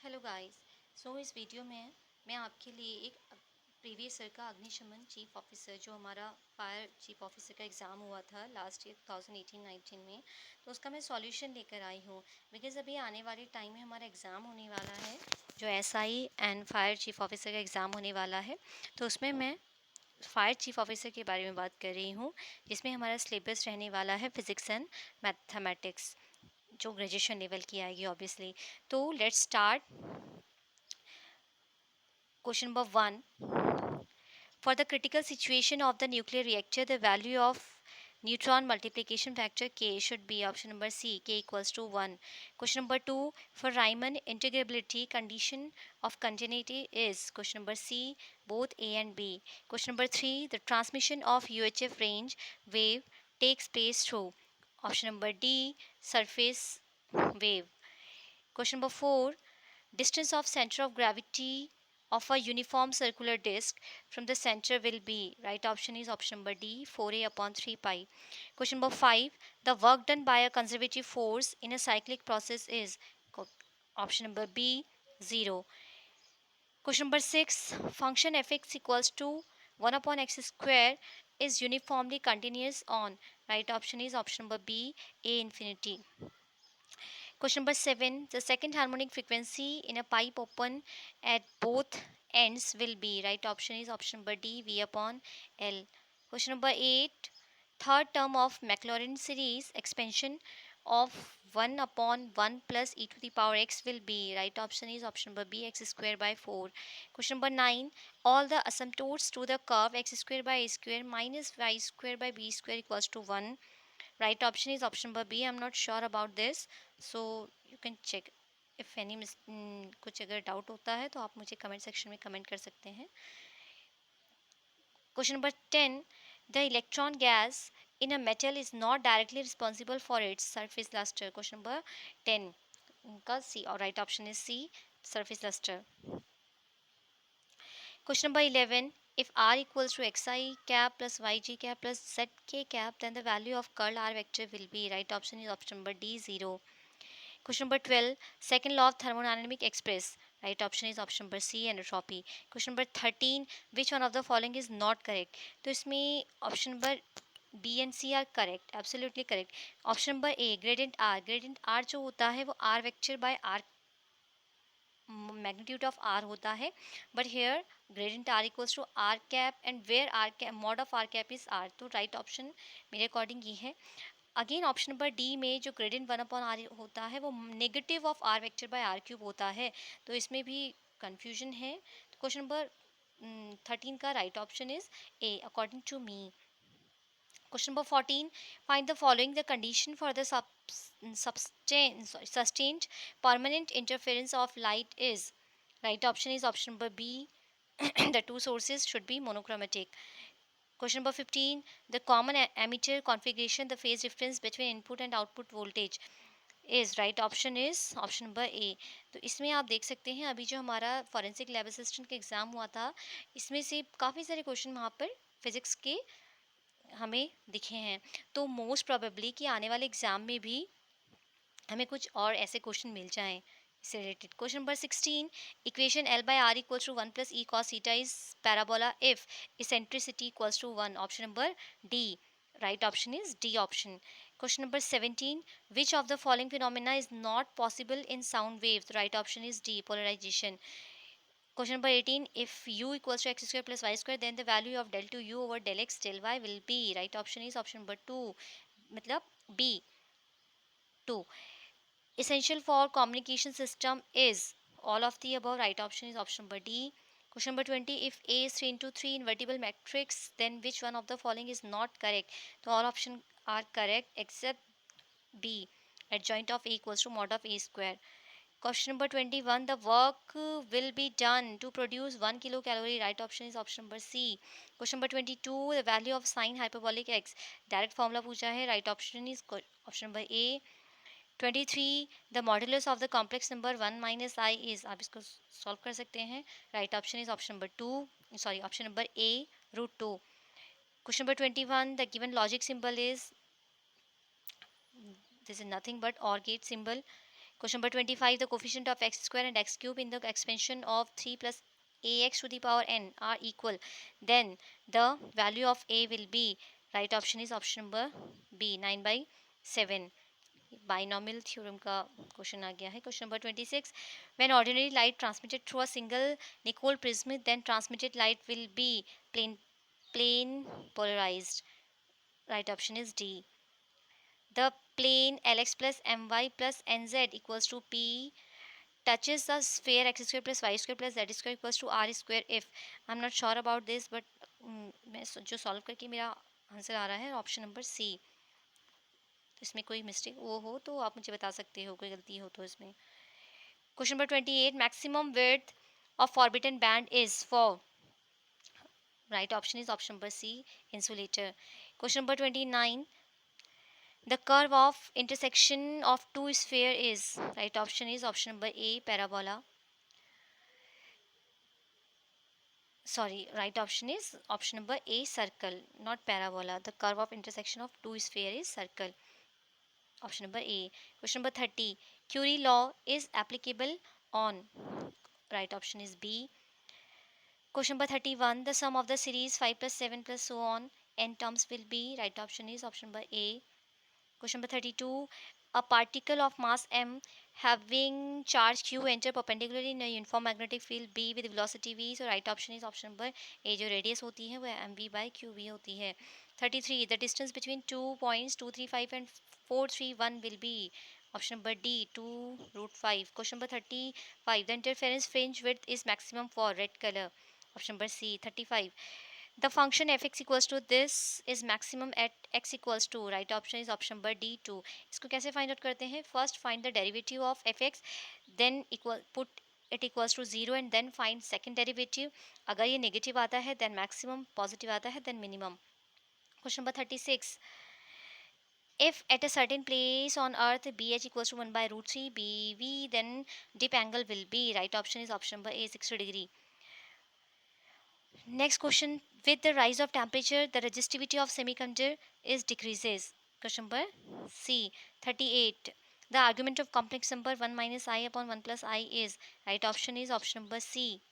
Hello guys. इस video में मैं आपके लिए एक प्रीवियस ईयर का अग्निशमन चीफ ऑफिसर, जो हमारा फायर चीफ ऑफिसर का एग्ज़ाम हुआ था लास्ट ईयर 2018-19 में, तो उसका मैं सॉल्यूशन लेकर आई हूँ। बिकॉज़ अभी आने वाले टाइम में हमारा एग्ज़ाम होने वाला है, जो SI and fire chief officer का एग्ज़ाम होने वाला है। तो उसमें मैं फायर चीफ ऑफिसर के बारे में बात कर रही हूँ, जिसमें हमारा सिलेबस रहने वाला है फिज़िक्स एंड मैथमेटिक्स, जो ग्रेजुएशन लेवल की आएगी ऑब्वियसली। तो let's start. Question number 1. For the critical situation of the nuclear reactor, the value of neutron multiplication factor K should be option number C, K equals to 1. Question number 2. For Riemann integrability, condition of continuity is question number C, both A and B. Question number 3. The transmission of UHF range wave takes place through option number D, surface wave. Question number 4. Distance of center of gravity of a uniform circular disk from the center will be, right option is option number D, 4a upon 3 pi. Question number 5. The work done by a conservative force in a cyclic process is option number B, 0. Question number 6. Function fx equals to 1 upon x square is uniformly continuous on, right option is option number B, a infinity. Question number 7. The second harmonic frequency in a pipe open at both ends will be, right option is option number D, V upon L. Question number 8. Third term of Maclaurin series expansion of 1 upon 1 plus e to the power x will be, right option is option number B, x square by 4. Question number 9. All the asymptotes to the curve x square by a square minus y square by b square equals to 1. Right option is option number B. I'm not sure about this, so you can check. If any कुछ अगर doubt होता है तो आप मुझे comment section में comment कर सकते हैं. Question number 10. The electron gas in a metal is not directly responsible for its surface luster. Question number 10 का C, और right option is C, surface luster. Question number 11. If r equals to xi cap plus yg cap plus zk cap, then the value of curl r vector will be, right option is option number D, 0. Question number 12. Second law of thermodynamic express. Right option is option number C, entropy. Question number 13. Which one of the following is not correct? तो इसमें option number B and C are correct, absolutely correct. Option number A, gradient R. Gradient R जो होता है वो R vector by R magnitude of R होता है. But here gradient R equals to R cap, and where R cap mod of R cap is R. तो right option मेरे according ये है. अगेन ऑप्शन नंबर डी में जो gradient 1 upon are होता है वो negative of R vector by R cube होता है, तो इसमें भी कन्फ्यूजन है. तो क्वेश्चन नंबर 13 का right option is A according to me. Question number 14. Find the following the condition for the sustained permanent interference of light is. Right option is option number B. The two sources should be monochromatic. Question number 15. The common emitter configuration, the phase difference between input and output voltage is, right option is option number A. तो इसमें आप देख सकते हैं अभी जो हमारा forensic lab assistant का एग्ज़ाम हुआ था, इसमें से काफ़ी सारे क्वेश्चन वहाँ पर फिज़िक्स के हमें दिखे हैं. तो मोस्ट प्रोबेबली कि आने वाले एग्ज़ाम में भी हमें कुछ और ऐसे क्वेश्चन मिल जाएं इससे related. Question number 16. Equation L by R equals to 1 plus E cos theta is parabola if eccentricity equals to 1. Option number D. Right option is D option. Question number 17. Which of the following phenomena is not possible in sound waves? The right option is D, polarization. Question number 18. If u equals to x square plus y square, then the value of del 2 u over del x del y will be. Right option is option number 2, मतलब B, 2. Essential for communication system is all of the above. Right option is option number D. Question number 20. If A is 3 into 3 invertible matrix, then which one of the following is not correct? So all options are correct except B. Adjoint of A equals to mod of A square. Question number 21. The work will be done to produce 1 kilocalorie. Right option is option number C. Question number 22. The value of sine hyperbolic x. Direct formula पूछा है. Right option is option number A. 23. The modulus of the complex number 1 minus I is. आप इसको solve कर सकते हैं. Right option is option number 2, sorry option number A, √2. Question number 21. The given logic symbol is, this is nothing but और gate symbol. Question number 25. The coefficient of x square and x cube in the expansion of 3 plus ax to the power n are equal. Then the value of a will be, right option is option number B, 9/7. Binomial theorem का question आ गया है. Question number 26. When ordinary light transmitted through a single Nicol prism, then transmitted light will be plane polarized. Right option is D. The plane Lx plus My plus Nz equals to P touches the sphere x square plus y square plus z square equals to r square if. I'm not sure about this, but मैं जो solve करके मेरा answer आ रहा है option number सी. इसमें कोई mistake वो हो तो आप मुझे बता सकते हो, कोई गलती हो तो इसमें. Question number 28. Maximum width of forbidden band is for, right option is option number C, insulator. Question number 29. The curve of intersection of two sphere is, right option is option number A, parabola. Sorry, right option is option number A, circle, not parabola. The curve of intersection of two sphere is circle. Option number A. Question number 30. Curie law is applicable on, right option is B. Question number 31. The sum of the series 5 plus 7 plus so on n terms will be, right option is option number A. Question number 32. A particle of mass m having charge q enter perpendicularly in a uniform magnetic field B with velocity v. So right option is option number A. जो radius होती है वह mv by qv होती है. 33. The distance between 2 points 235 and 431 will be, option number D, 2√5. Question number 35. The interference fringe width is maximum for red color. Option number C, 35. The function fx equals to this is maximum at x equals to, right option is option number D, 2. इसको कैसे find out करते हैं? First find the derivative of fx, then equal put it equals to 0 and then find second derivative. अगर ये negative आता है then maximum, positive आता है then minimum. Question number 36. If at a certain place on earth bh equals to 1 by root 3 bv, then dip angle will be, right option is option number A, 60 degree. Next question. With the rise of temperature, the resistivity of semiconductor is decreases. Question number C, 38. The argument of complex number 1 minus I upon 1 plus I is, right option is option number C,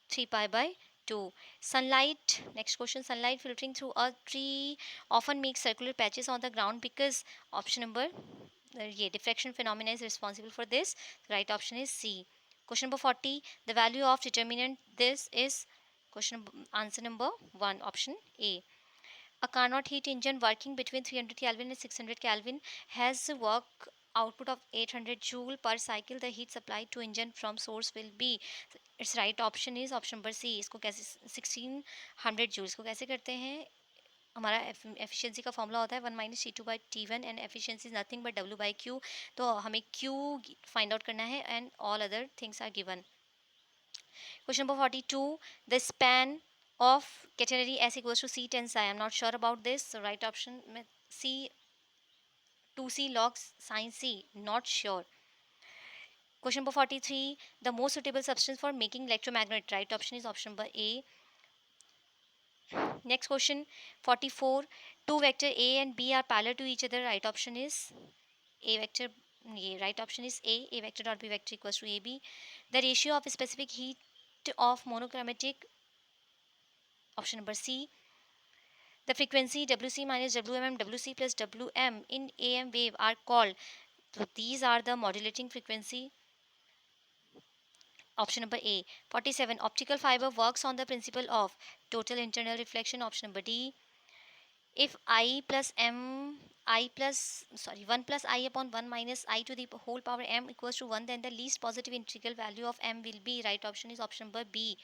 3 pi by 2. Sunlight. Next question. Sunlight filtering through a tree often makes circular patches on the ground because, option number, diffraction phenomena is responsible for this. Right option is C. Question number 40. The value of determinant this is, answer number 1, option A. A Carnot heat engine working between 300 Kelvin and 600 Kelvin has a work output of 800 joule per cycle. The heat supplied to engine from source will be, its right option is option number C. इसको कैसे 1600 joule, इसको कैसे करते हैं? हमारा efficiency का formula होता है 1 minus T two by T one and efficiency is nothing but W by Q. तो हमें क्यू फाइंड आउट करना है and all other things are given. Question number 42. The span of catenary S equals to C tensor. I am not sure about this. So right option C, 2C log sin C. Not sure. Question number 43. The most suitable substance for making electromagnet. Right option is option number A. Next question 44. Two vector A and B are parallel to each other. Right option is A vector. Right option is A. A vector dot B vector equals to AB. The ratio of specific heat of monochromatic. Option number C. The frequency WC minus WM, WC plus WM in AM wave are called. So these are the modulating frequency. Option number A. 47. Optical fiber works on the principle of total internal reflection. Option number D. If I plus M, 1 plus I upon 1 minus I to the whole power M equals to 1, then the least positive integral value of M will be, right option is option number B,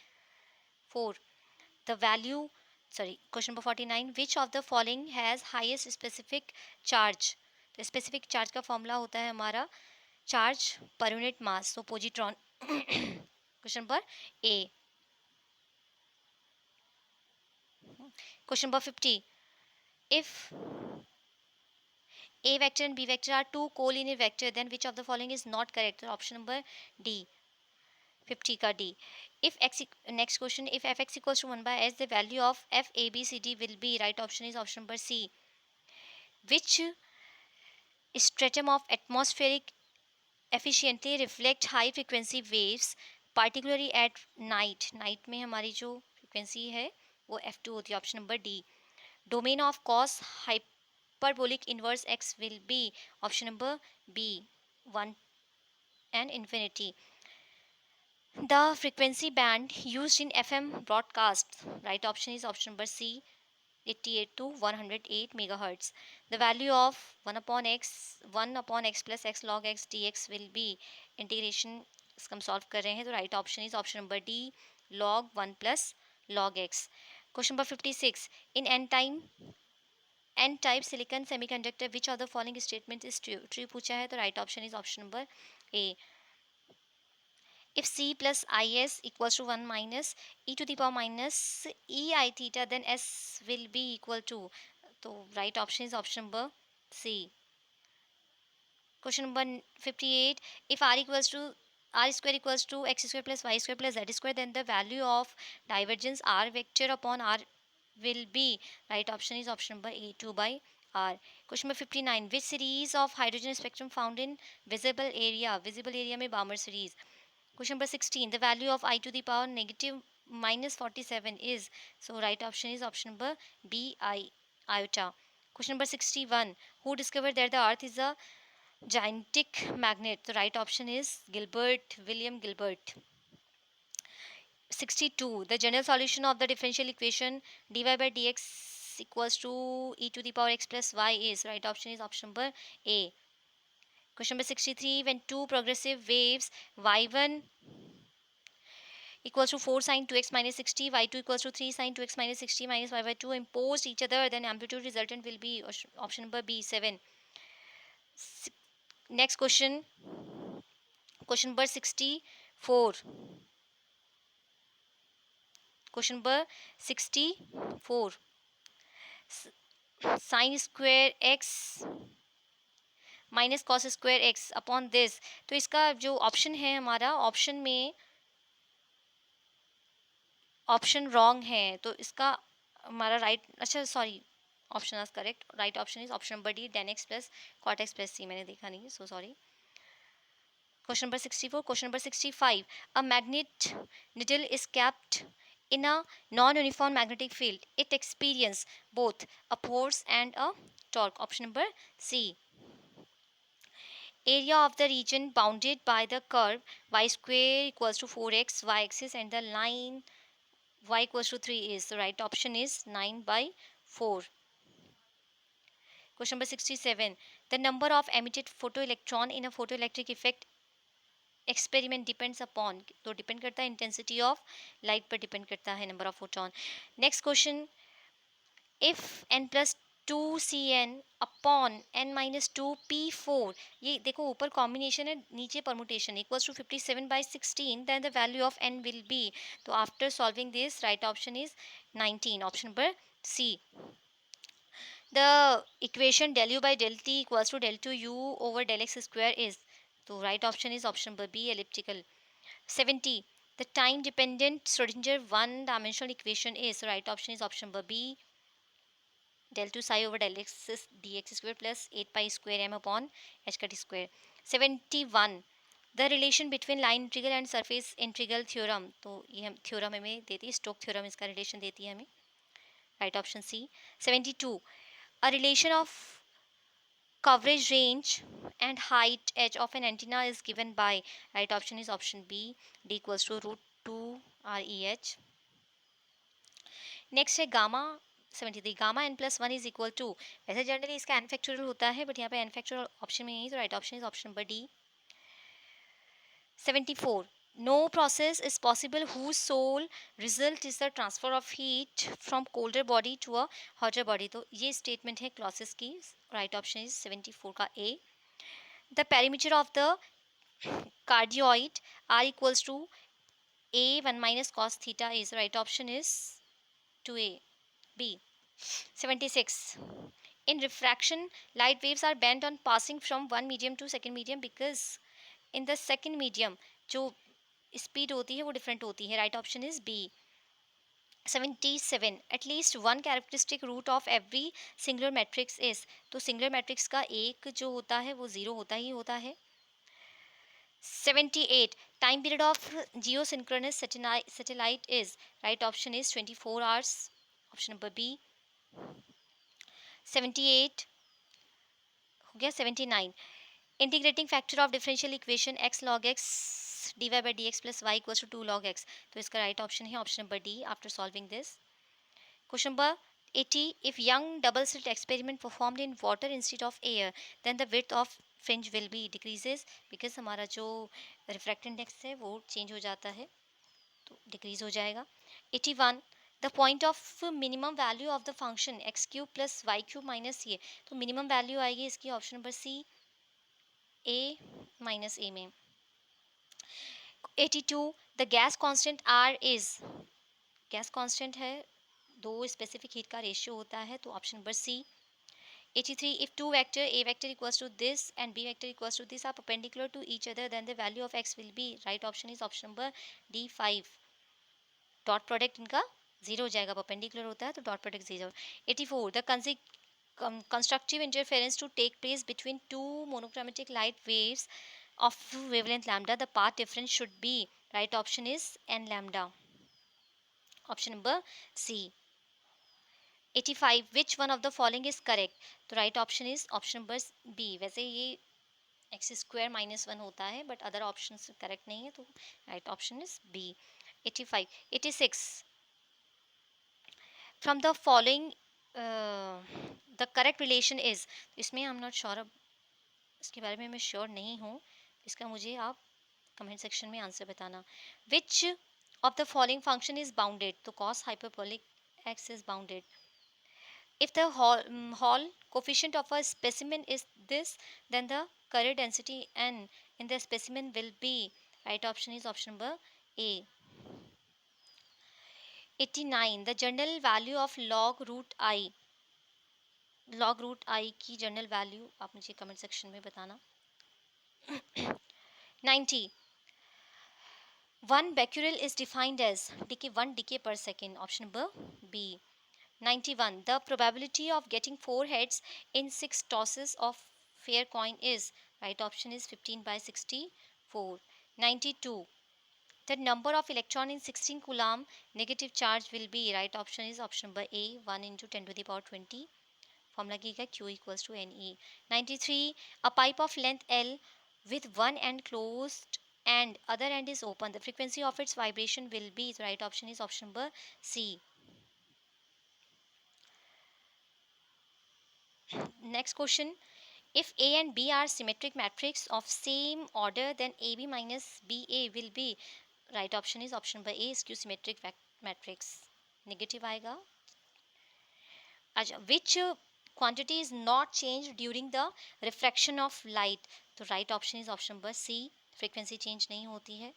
4. The value, question number 49. Which of the following has highest specific charge? तो specific charge का formula होता है हमारा charge per unit mass, तो positron. Question number A. Question number 50. If A vector and B vector are two collinear vector, then which of the following is not correct? So option number D, 50 का D. If x, next question, if fx equals to 1 by s, the value of f a b c d will be, right option is option number C. Which stratum of atmospheric efficiently reflect high frequency waves particularly at night. Night में हमारी जो frequency है वो F2 होती है. Option number D. Domain of cos hyperbolic inverse x will be option number B 1 and infinity. The frequency band used in FM broadcasts, right option is option number C 88 to 108 megahertz. The value of 1 upon x plus x log x dx will be integration. इसका हम solve कर रहे हैं तो right option is option number D log 1 plus log x. Question number 56. In n type silicon semiconductor which of the following statement is true पूछा है तो right option is option number A. If c plus is equals to 1 minus e to the power minus ei theta, then s will be equal to, so right option is option number C. Question number 58. If r equals to r square equals to x square plus y square plus z square, then the value of divergence r vector upon r will be, right option is option number A 2 by r. Question number 59. Which series of hydrogen spectrum found in visible area? Visible area में Balmer series. Question number 16. The value of I to the power negative minus 47 is, so right option is option number B I iota. Question number 61. Who discovered that the earth is a gigantic magnet? The right option is William Gilbert. 62. The general solution of the differential equation dy by dx equals to e to the power x plus y is, right option is option number A. Question number 63. When two progressive waves y1 equals to 4 sine 2x minus 60, y2 equals to 3 sine 2x minus 60 minus y by 2 imposed each other, then amplitude resultant will be option number B 7. Next question. Question number 64. Question number 64. Sin square x minus cos square x upon this. तो इसका जो option है हमारा option में option wrong है तो इसका हमारा राइट, अच्छा sorry, option is correct. Right option is option number D tan x plus cot x plus C. मैंने देखा नहीं, so sorry. Question number 64. Question number 65. A magnet needle is capped in a non-uniform magnetic field. It experience both a force and a torque. Option number C. Area of the region bounded by the curve y square equals to 4x y axis and the line y equals to 3 is, the right option is 9 by 4. Question number 67. The number of emitted photoelectron in a photoelectric effect experiment depends upon, तो depend करता है intensity of light पर depend करता है number of photon. Next question. If n plus 2cn upon n minus 2p4, ये देखो ऊपर combination है नीचे permutation, equals to 57/16, then the value of n will be. तो after solving this right option is 19, option number C. The equation del u by del t equals to del 2 u over del x square is, so right option is option number B elliptical. 70. The time dependent Schrodinger one dimensional equation is, so right option is option number B del 2 psi over del x dx square plus 8 pi square m upon h cut square. 71. The relation between line integral and surface integral theorem, तो ये हम theorem हमें देती है, stock theorem इसका relation देती है हमें, right option C. 72. A relation of coverage range and height edge of an antenna is given by, right option is option B d equals to root 2 REH. Next है gamma 73. Gamma n plus 1 is equal to, वैसे generally इसका n factorial होता है but यहाँ पे n factorial option में नहीं, तो right option is option number D. 74. No process is possible whose sole result is the transfer of heat from colder body to a hotter body. तो ये statement है क्लॉसिस की, राइट ऑप्शन इज 74 का ए. The perimeter of the cardioid r equals to a 1 minus cos theta is, right option is 2a b. 76. In refraction, light waves are bent on passing from one medium to second medium because in the second medium जो speed होती है वो different होती है, right option is B. 77 at least one characteristic root of every singular matrix is, तो singular matrix का एक जो होता है वो जीरो होता ही होता है. 78 time period of geosynchronous satellite is, right option is 24 hours, option number B. 78 हो गया. 79 integrating factor of differential equation x log x dy by dx plus y equals to 2 log x, तो इसका right option है option number D after solving this. Question number 80. If young double slit experiment performed in water instead of air, then the width of fringe will be decreases because हमारा जो refractive index है वो change हो जाता है, तो decrease हो जाएगा. 81. The point of minimum value of the function x cube plus y cube minus a, तो minimum value आएगी इसकी option number C a minus a में. 82. The gas constant R is, gas constant है, दो specific heat का ratio होता है, तो option number C. 83 if two vector a vector equals to this and b vector equals to this are perpendicular to each other then the value of x will be, right option is option number d5. Dot product इनका zero हो जाएगा, perpendicular होता है तो dot product zero. 84 the constructive interference to take place between two monochromatic light waves of wavelength lambda, the path difference should be, right option is n lambda, option number C. 85 which one of the following is correct, तो right option is option number B. वैसे ये x square minus one होता है but other option correct नहीं है, तो right option is B. 85 86 from the following the correct relation is, इसमें I am not sure, अब इसके बारे में मैं श्योर नहीं हूँ, इसका मुझे आप कमेंट सेक्शन में आंसर बताना. Which of the following function is bounded, तो cos hyperbolic x is bounded. If the Hall coefficient of a specimen is this, then the Carrier density n in the specimen will be, right option is option number A. 89 the general value of log root I, log root I की general value आप मुझे comment section में बताना. 90 1 becquerel is defined as decay 1 decay per second, option number B. 91 the probability of getting 4 heads in 6 tosses of fair coin is, right option is 15 by 64. 92 the number of electron in 16 coulomb negative charge will be, right option is option number A 1 into 10 to the power 20, formula लगेगा Q equals to Ne. 93 a pipe of length L with one end closed and other end is open, the frequency of its vibration will be, the right option is option number C. Next question. If A and B are symmetric matrix of same order, then AB minus BA will be, right option is option number A, skew symmetric matrix. Negative आएगा. अच्छा, which quantity is not changed during the refraction of light, तो right option is option number C, frequency change नहीं होती है.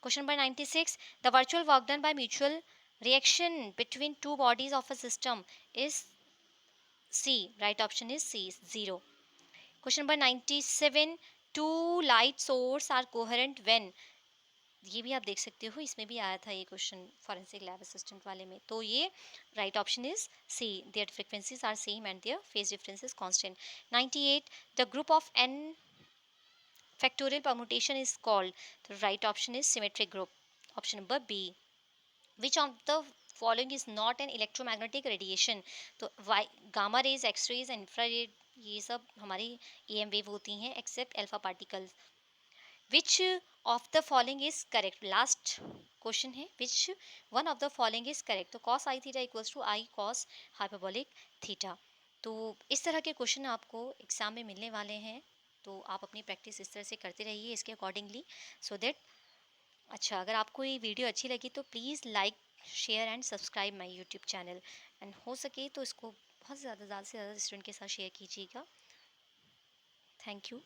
Question number 96. The virtual work done by mutual reaction between two bodies of a system is C, right option is C, 0. Question number 97. Two light source are coherent when, ये भी आप देख सकते हो, इसमें भी आया था ये क्वेश्चन फॉरेंसिक लैब असिस्टेंट वाले में, तो ये right option is C, their frequencies are same and their phase difference is constant. 98 the group of n factorial permutation is called, the right option is symmetric group, option number B. Which of the following is not an electromagnetic radiation, तो gamma rays, x rays, infrared, ये सब हमारी EM wave होती हैं except alpha particles. Which of the following is correct, last question है, which one of the following is correct, तो cos i theta equals to i cos hyperbolic theta. तो इस तरह के क्वेश्चन आपको एग्जाम में मिलने वाले हैं, तो आप अपनी प्रैक्टिस इस तरह से करते रहिए इसके अकॉर्डिंगली, सो दैट. अच्छा, अगर आपको ये वीडियो अच्छी लगी तो please like share and subscribe my YouTube channel, and हो सके तो इसको बहुत ज़्यादा से ज़्यादा स्टूडेंट के साथ शेयर कीजिएगा. Thank you.